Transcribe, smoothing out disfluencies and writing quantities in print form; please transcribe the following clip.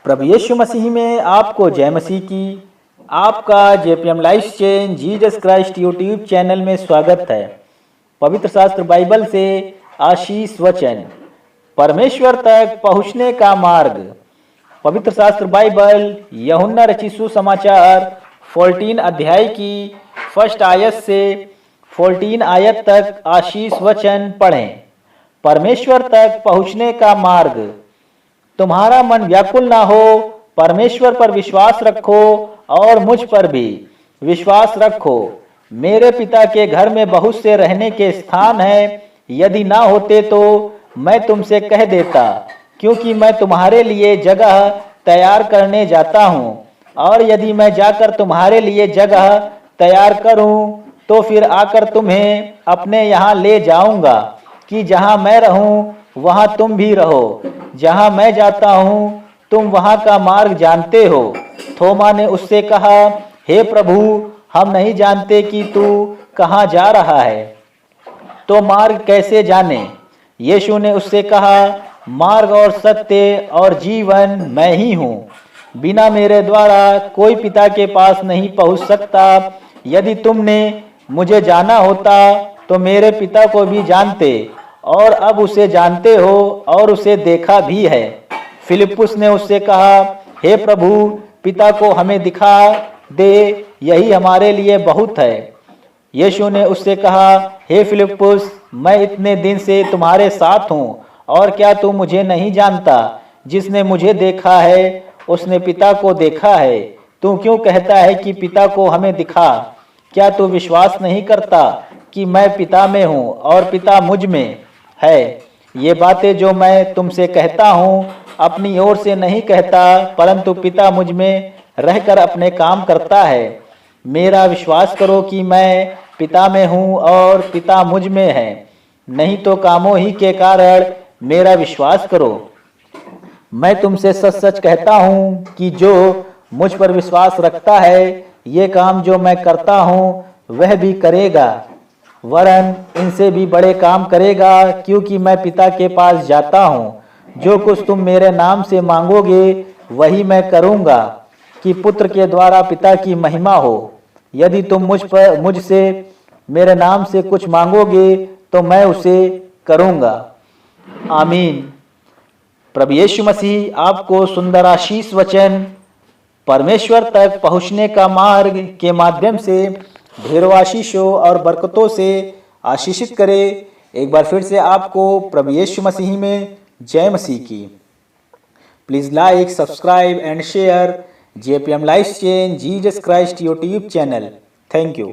प्रभु यीशु मसीह में आपको जय मसीह की। आपका JPM life change Jesus Christ YouTube channel में स्वागत है। पवित्र शास्त्र बाइबल से आशीष वचन, परमेश्वर तक पहुंचने का मार्ग। पवित्र शास्त्र बाइबल यूहन्ना रचित सुसमाचार 14 अध्याय की फर्स्ट आयत से 14 आयत तक आशीष वचन पढ़ें। परमेश्वर तक पहुंचने का मार्ग। तुम्हारा मन व्याकुल ना हो, परमेश्वर पर विश्वास रखो और मुझ पर भी विश्वास रखो। मेरे पिता के घर में बहुत से रहने के स्थान हैं, यदि ना होते तो मैं तुमसे कह देता, क्योंकि मैं तुम्हारे लिए जगह तैयार करने जाता हूँ। और यदि मैं जाकर तुम्हारे लिए जगह तैयार करूँ तो फिर आकर तुम्हें अपने यहाँ ले जाऊँगा, कि जहाँ मैं रहूँ वहाँ तुम भी रहो। जहाँ मैं जाता हूँ तुम वहाँ का मार्ग जानते हो। थोमा ने उससे कहा, हे प्रभु, हम नहीं जानते कि तू कहाँ जा रहा है, तो मार्ग कैसे जाने? यीशु ने उससे कहा, मार्ग और सत्य और जीवन मैं ही हूँ। बिना मेरे द्वारा कोई पिता के पास नहीं पहुँच सकता। यदि तुमने मुझे जाना होता तो मेरे पिता को भी जानते, और अब उसे जानते हो और उसे देखा भी है। फिलिप्पुस ने उससे कहा, हे प्रभु, पिता को हमें दिखा दे, यही हमारे लिए बहुत है। यीशु ने उससे कहा, हे फिलिप्पुस, मैं इतने दिन से तुम्हारे साथ हूँ और क्या तू मुझे नहीं जानता? जिसने मुझे देखा है उसने पिता को देखा है। तू क्यों कहता है कि पिता को हमें दिखा? क्या तू विश्वास नहीं करता कि मैं पिता में हूँ और पिता मुझ में है? ये बातें जो मैं तुमसे कहता हूँ अपनी ओर से नहीं कहता, परंतु पिता मुझ में रहकर अपने काम करता है। मेरा विश्वास करो कि मैं पिता में हूँ और पिता मुझ में है, नहीं तो कामों ही के कारण मेरा विश्वास करो। मैं तुमसे सच सच कहता हूँ कि जो मुझ पर विश्वास रखता है, ये काम जो मैं करता हूँ वह भी करेगा, वरन इनसे भी बड़े काम करेगा, क्योंकि मैं पिता के पास जाता हूँ। जो कुछ तुम मेरे नाम से मांगोगे वही मैं करूँगा, कि पुत्र के द्वारा पिता की महिमा हो। यदि तुम मुझसे मेरे नाम से कुछ मांगोगे तो मैं उसे करूँगा। आमीन। प्रभु यीशु मसीह आपको सुंदर आशीष वचन, परमेश्वर तक पहुँचने का मार्ग के माध्यम से ढेरों आशीषों और बरकतों से आशीषित करे। एक बार फिर से आपको प्रभु यीशु मसीह में जय मसीह की। Please like, subscribe and share JPM life change Jesus Christ YouTube channel. Thank you.